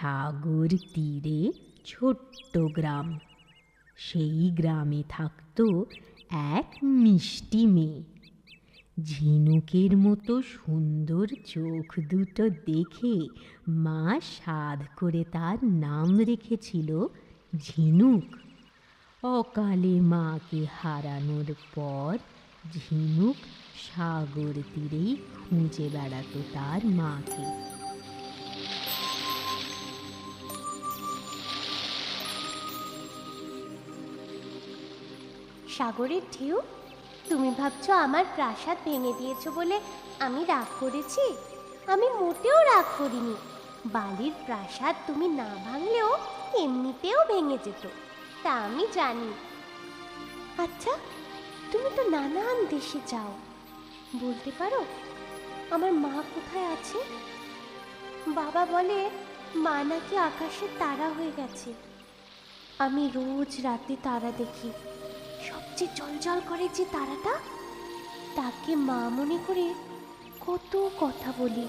সাগর তীরে ছোট্ট গ্রাম। সেই গ্রামে থাকত এক মিষ্টি মেয়ে। ঝিনুকের মতো সুন্দর চোখ দুটো দেখে মা সাধ করে তার নাম রেখেছিল ঝিনুক। অকালে মাকে হারানোর পর ঝিনুক সাগর তীরেই খুঁজে বেড়াতো তার মাকে। সাগরের ঢেউ, তুমি ভাবছো আমার প্রাসাদ ভেঙে দিয়েছো বলে আমি রাগ করেছি? আমি মোটেও রাগ করিনি। বালির প্রাসাদ তুমি না ভাঙলেও এমনিতেও ভেঙে যেত, তা আমি জানি। আচ্ছা, তুমি তো নানান দেশে যাও, বলতে পারো আমার মা কোথায় আছে? বাবা বলে মা নাকি আকাশে তারা হয়ে গেছে। আমি রোজ রাতে তারা দেখি। সবচেয়ে জলজল করে যে তারাটা, তাকে মা মনে করে কত কথা বলি।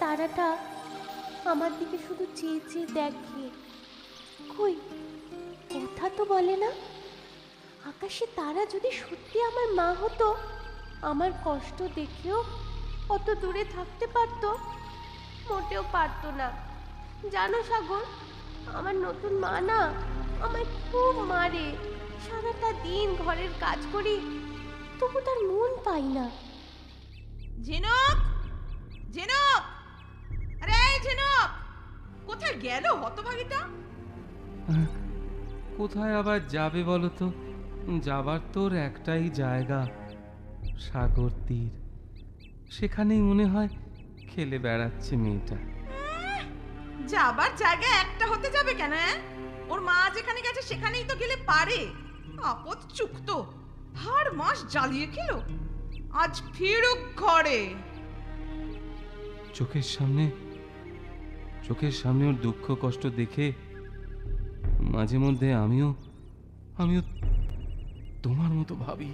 তারাটা আমার দিকে শুধু চেয়ে চেয়ে দেখে, কই কথা তো বলে না। আকাশে তারা যদি সত্যি আমার মা হতো, আমার কষ্ট দেখেও অত দূরে থাকতে পারতো? মোটেও পারতো না। জানো সাগর, আমার নতুন মা না আমায় খুব মারে। সারাটা দিন ঘরের কাজ করি, তবু তার মন পাই না। ঝিনুক, ঝিনুক, আরে এই ঝিনুক, কোথায় গেল হতভাগীটা? কোথায় আবার যাবে বলো তো? যাবার তোর একটাই জায়গা, সাগর তীর। সেখানেই মনে হয় খেলে বেড়াচ্ছে মেয়েটা। যাবার জায়গা একটা হতে যাবে কেন? ওর মা যেখানে গেছে সেখানেই তো গেলে পারে। আপদ চুক্ত, হার মাস জ্বালিয়ে খেলো, আজ ফিরুক ঘরে। চোখের সামনে ওর দুঃখ কষ্ট দেখে মাঝে মধ্যে আমিও তোমার মতো ভাবি।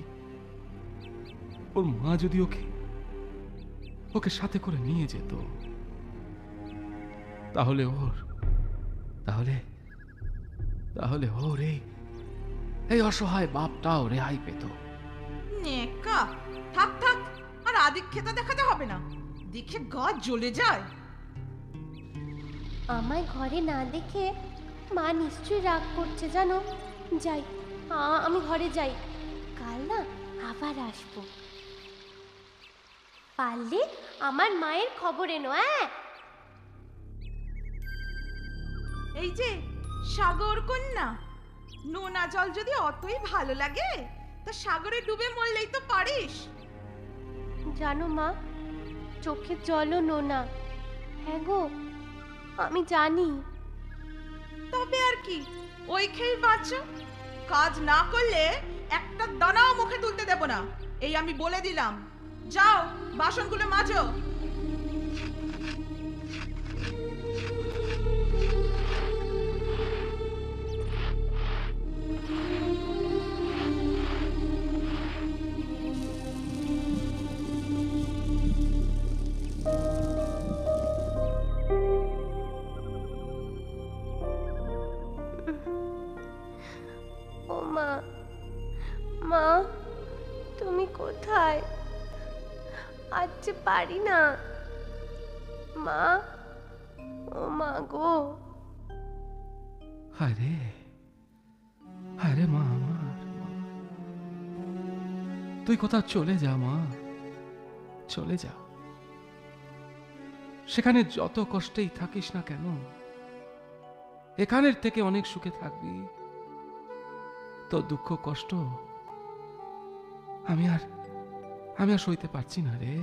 ওর মা যদি ওকে সাথে করে নিয়ে যেত, তাহলে ওর এই অসহায় বাপটাও রেহাই পেত। নেকা, থাক থাক, আর আদিক্ষেতা দেখাতে হবে না, দেখে গা জ্বলে যায়। আমায় ঘরে না দেখে মা নিশ্চয়ই রাগ করছে জানো। যাই, আমি ঘরে যাই। কাল না আবার আসবো। পারলে আমার মায়ের খবর এনো। এই যে সাগর কন্যা, নোনা জল যদি অতই ভালো লাগে, তা সাগরে ডুবে মরলেই তো পারিস। জানো মা, চোখের জলও নোনা। হ্যাঁ গো, আমি জানি। তবে আর কি, ওই খেয়ে বাঁচো। কাজ না করলে একটা দানাও মুখে তুলতে দেব না, এই আমি বলে দিলাম। যাও, বাসনগুলো মাজো। ও মা, মা তুমি কোথায়? আজ যে পারি না মা। ও মা গো। আরে মা আমার, তুই কোথাও চলে যা মা, চলে যা। সেখানে যত কষ্টেই থাকিস না কেন, এখানের থেকে অনেক সুখে থাকবি। তোর দুঃখ কষ্ট আমি আর সইতে পারছি না রে।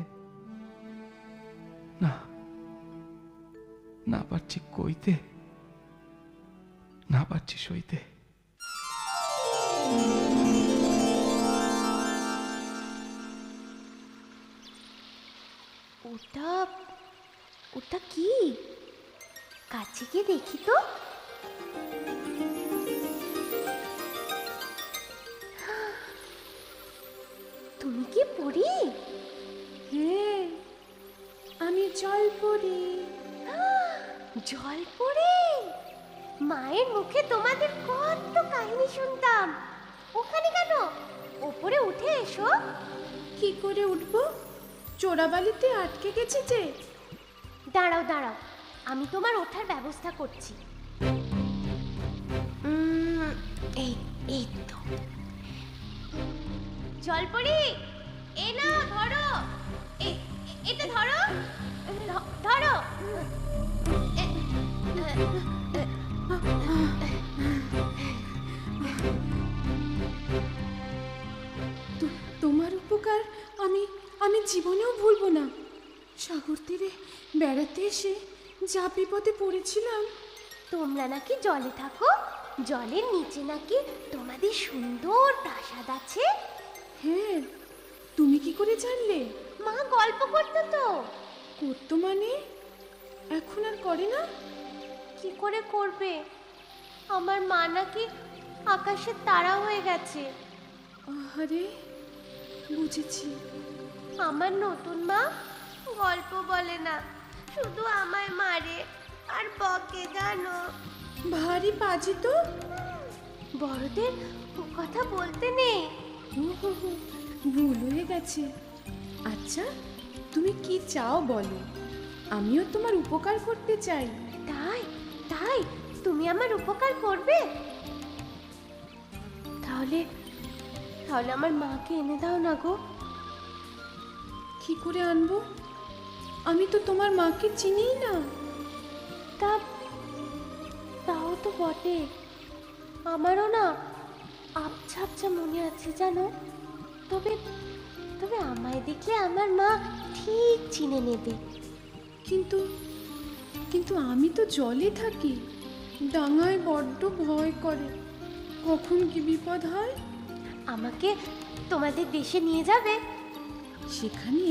না পারছি কইতে, না পারছি সইতে। ওটা কি? কাছে গিয়ে দেখি তো। তুমি কি পড়ি? হ্যাঁ, আমি জলপরি। জলপরি, মায়ের মুখে তোমাদের কত কাহিনী শুনতাম। ওখানে কেন? ওপরে উঠে এসো। কি করে উঠবো? চোরাবালিতে আটকে গেছে যে। দাঁড়াও দাঁড়াও, আমি তোমার ওঠার ব্যবস্থা করছি। এই এই তো। জলপরি, এ না, ধরো। এটা ধরো, ধরো। তোমার উপকার আমি আমি জীবনেও ভুলবো না। সাগর তীরে বেড়াতে এসে যা বিপদে পড়েছিলাম। তোমরা নাকি জলে থাকো, জলের নিচে নাকি তোমাদের সুন্দর প্রাসাদ আছে। হ্যাঁ, তুমি কি করে জানলে? মা গল্প করতো তো। করতো মানে? এখন আর করে না? কি করে করবে? আমার মা নাকি আকাশের তারা হয়ে গেছে। আরে, বুঝেছি। আমার নতুন মা গল্প বলে না, শুধু আমায় মারে আর বকে, জানো। ভারী পাজি তো। বড়দের ও কথা বলতে নেই। ভুল হয়ে গেছে। আচ্ছা, তুমি কি চাও বলো, আমিও তোমার উপকার করতে চাই। তাই তাই তুমি আমার উপকার করবে? তাহলে তাহলে আমার মাকে এনে দাও না গো। কি করে আনবো? আমি তো তোমার মাকে চিনিই না। তাও তো বটে, আমারও না আবছা আবছা মনে আছে জানো। তবে তবে আমায় দেখলে আমার মা ঠিক চিনে নেবে। কিন্তু কিন্তু আমি তো জলে থাকি, ডাঙায় বড্ড ভয় করে, কখন কি বিপদ হয়। আমাকে তোমাদের দেশে নিয়ে যাবে? সেখানে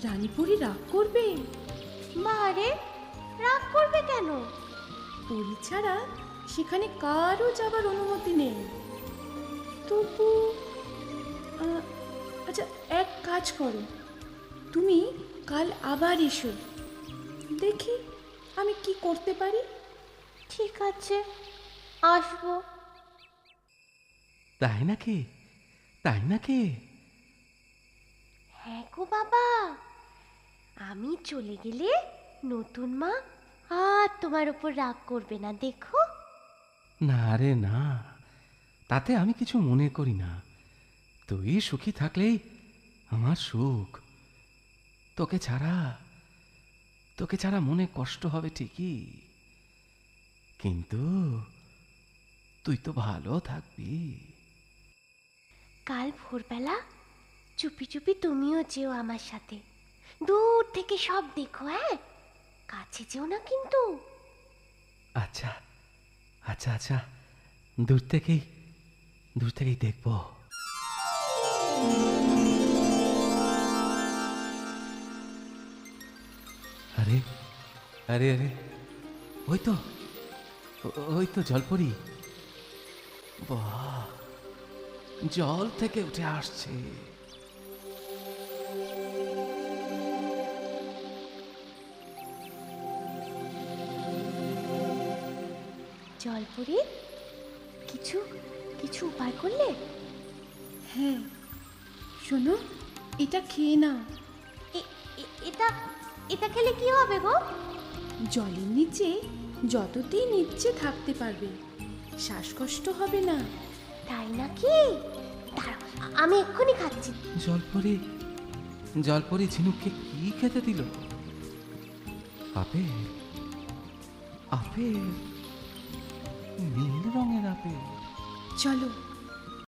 রানীপুরী রাগ করবে। বারে, রাগ করবে কেন? পরী ছাড়া সেখানে কারও যাবার অনুমতি নেই। তবু আচ্ছা, এক কাজ করো, তুমি কাল আবার এসো, দেখি আমি কি করতে পারি। ঠিক আছে, আসবো। তাই নাকি? তাই নাকি? হ্যাঁ গো বাবা, আমি চলে গেলে নতুন মা আর তোমার উপর রাগ করবে না, দেখো। না রে না, তাতে আমি কিছু মনে করি না। তুই সুখী থাকলেই আমার সুখ। তোকে ছাড়া মনে কষ্ট হবে ঠিকই, কিন্তু তুই তো ভালো থাকবি। কাল ভোরবেলা চুপি চুপি তুমিও যেও আমার সাথে, দূর থেকে সব দেখো। হ্যাঁ, কাছে যেও না কিন্তু। আচ্ছা আচ্ছা আচ্ছা, দূর থেকেই দেখব। আরে আরে আরে, ওই তো জলপরি। বাহ, জল থেকে উঠে আসছে। জলপরি, কিছু কিছু উপায় করলে? হ্যাঁ, শোনো, এটা খেয়ে নাও। এটা এটা খেলে কি হবে গো? জলের নিচে যতদিন ইচ্ছে থাকতে পারবে, শ্বাসকষ্ট হবে না। তাই নাকি? দাঁড়াও, আমি এক্ষুনি খাচ্ছি। জলপরি ঝিনুককে কি খেতে দিল? আপেল, আপেল, নীল রঙের আপেল। চলো